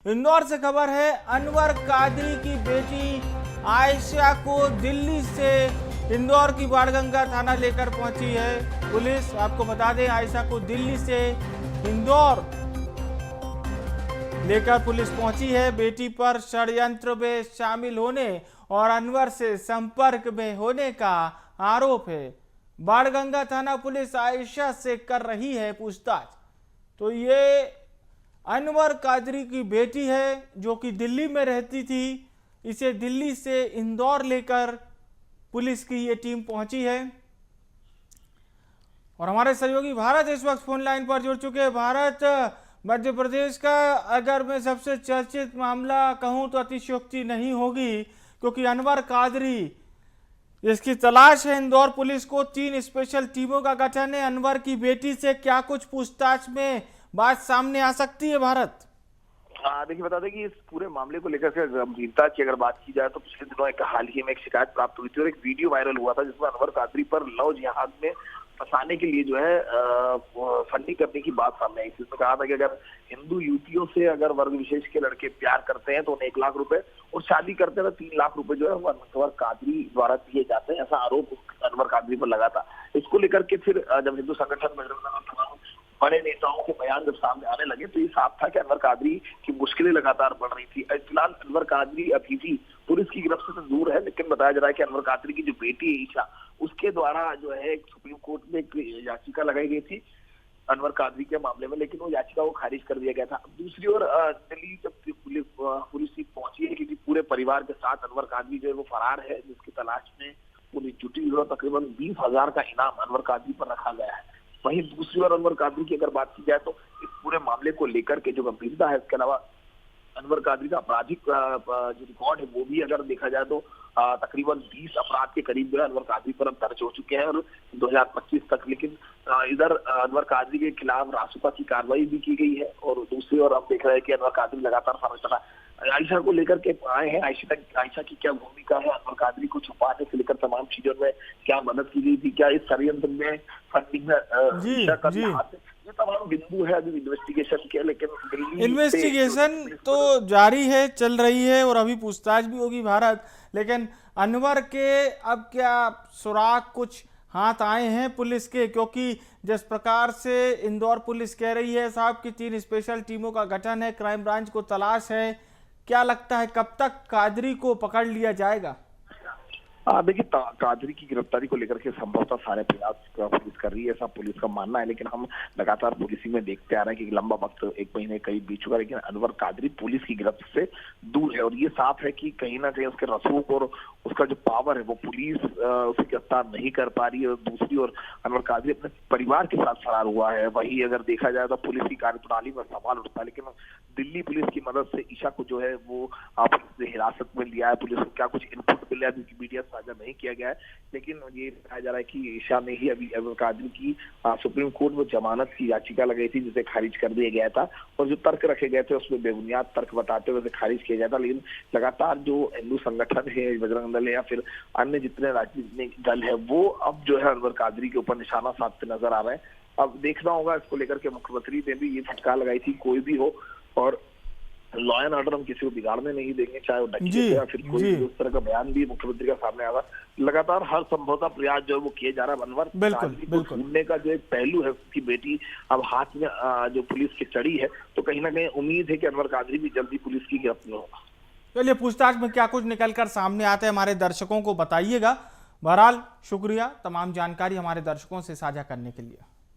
इंदौर से खबर है, अनवर कादरी की बेटी आयशा को दिल्ली से इंदौर की बाणगंगा थाना लेकर पहुंची है पुलिस। आपको बता दें, आयशा को दिल्ली से इंदौर लेकर पुलिस पहुंची है। बेटी पर षड्यंत्र में शामिल होने और अनवर से संपर्क में होने का आरोप है। बाणगंगा थाना पुलिस आयशा से कर रही है पूछताछ। तो ये अनवर कादरी की बेटी है जो कि दिल्ली में रहती थी। इसे दिल्ली से इंदौर लेकर पुलिस की ये टीम पहुंची है। और हमारे सहयोगी भारत इस वक्त फोन लाइन पर जुड़ चुके हैं। भारत, मध्य प्रदेश का अगर मैं सबसे चर्चित मामला कहूं तो अतिशयोक्ति नहीं होगी, क्योंकि अनवर कादरी इसकी तलाश है इंदौर पुलिस को। 3 स्पेशल टीमों का गठन है। अनवर की बेटी से क्या कुछ पूछताछ में बात सामने आ सकती है भारत? देखिए, बता दें कि इस पूरे मामले को लेकर गंभीरता की अगर बात की जाए तो पिछले दिनों एक हाल ही में एक शिकायत प्राप्त हुई थी और एक वीडियो वायरल हुआ था जिसमें अनवर कादरी पर लव जिहाद में फंसाने के लिए जो है फंडिंग करने की बात सामने आई। इसमें कहा था कि अगर हिंदू युवतियों से अगर वर्ग विशेष के लड़के प्यार करते हैं तो उन्हें 1 लाख रुपए और शादी करते हैं तो 3 लाख रुपए जो है वो अनवर कादरी द्वारा दिए जाते हैं, ऐसा आरोप अनवर कादरी पर लगा था। इसको लेकर के फिर जब हिंदू संगठन बजरंग बड़े नेताओं के बयान जब सामने आने लगे तो ये साफ था कि अनवर कादरी की मुश्किलें लगातार बढ़ रही थी। फिलहाल अनवर कादरी अभी भी पुलिस की गिरफ्त से तो दूर है, लेकिन बताया जा रहा है कि अनवर कादरी की जो बेटी है ईशा, उसके द्वारा जो है सुप्रीम कोर्ट में एक याचिका लगाई गई थी अनवर कादरी के मामले में, लेकिन वो याचिका को खारिज कर दिया गया था। दूसरी ओर दिल्ली जब पुलिस पहुंची है क्योंकि पूरे परिवार के साथ अनवर कादरी जो है वो फरार है, जिसकी तलाश में पुलिस जुटी हुई। तकरीबन 20,000 का इनाम अनवर कादरी पर रखा गया है। वहीं दूसरी ओर अनवर कादरी की अगर बात की जाए तो इस पूरे मामले को लेकर के जो गंभीरता है, इसके अलावा अनवर कादरी का आपराधिक जो रिकॉर्ड है वो भी अगर देखा जाए तो तकरीबन 20 अपराध के करीब जो है अनवर कादरी पर अब दर्ज हो चुके हैं और 2025 तक। लेकिन इधर अनवर कादरी के खिलाफ रासुका की कार्रवाई भी की गई है और दूसरी ओर अब देख रहे हैं कि अनवर कादरी लगातार फरार चला। आयशा को लेकर के आए हैं। आयशा की क्या भूमिका है, अनवर कादरी को छुपाने से लेकर तमाम चीजों में क्या मदद की गई थी, क्या इस षड्यंत्र में फंडिंग में ये तमाम बिंदु है अभी इन्वेस्टिगेशन के। लेकिन इन्वेस्टिगेशन तो जारी है, चल रही है और अभी पूछताछ भी होगी भारत। लेकिन अनवर के अब क्या सुराग कुछ हाथ आए हैं पुलिस के? क्योंकि जिस प्रकार से इंदौर पुलिस कह रही है साहब की 3 स्पेशल टीमों का गठन है, क्राइम ब्रांच को तलाश है, क्या लगता है कब तक कादरी को पकड़ लिया जाएगा? देखिए, कादरी की गिरफ्तारी को लेकर के संभवतः सारे प्रयास पुलिस कर रही है, ऐसा पुलिस का मानना है। लेकिन हम लगातार पुलिसिंग में देखते आ रहे हैं कि लंबा वक्त 1 महीने करीब बीत चुका है, लेकिन अनवर कादरी पुलिस की गिरफ्त से दूर है। और ये साफ है कि कहीं ना कहीं उसके रसूख और उसका जो पावर है वो पुलिस उसे गिरफ्तार नहीं कर पा रही है। और दूसरी ओर अनवर कादरी अपने परिवार के साथ फरार हुआ है। वही अगर देखा जाए तो पुलिस की कार्यप्रणाली पर सवाल उठता है। लेकिन दिल्ली पुलिस की मदद से ईशा को जो है वो पुलिस ने हिरासत में लिया है। पुलिस को क्या कुछ इनपुट मिला है जिसकी मीडिया साझा नहीं किया गया है, लेकिन ये बताया जा रहा है कि ईशा ने ही अभी अनवर कादरी की सुप्रीम कोर्ट में जमानत की याचिका लगाई थी जिसे खारिज कर दिया गया था। और जो तर्क रखे गए थे उसमें बेबुनियाद तर्क बताते हुए खारिज किया गया था। लेकिन लगातार जो हिंदू संगठन है, बजरंग दल है या फिर अन्य जितने राजनीतिक दल है, वो अब जो है अनवर कादरी के ऊपर निशाना साधते नजर आ रहे हैं। अब देखना होगा इसको लेकर के मुख्यमंत्री ने भी ये फटकार लगाई थी, कोई भी हो और लॉ एंड ऑर्डर हम किसी को बिगाड़ने नहीं देंगे, चाहे वो डकैत या फिर कोई उस तरह का बयान भी मुख्यमंत्री का सामने आया। लगातार हर संभवतः प्रयास जो है वो किए जा रहा है। अनवर कादरी को ढूंढने का जो एक पहलू है उसकी बेटी अब हाथ में जो पुलिस की चढ़ी है, तो कहीं ना कहीं उम्मीद है कि अनवर कादरी भी जल्दी पुलिस की गिरफ्त में होगा। चलिए, पूछताछ में क्या कुछ निकल कर सामने आते हैं हमारे दर्शकों को बताइएगा। बहरहाल शुक्रिया तमाम जानकारी हमारे दर्शकों से साझा करने के लिए।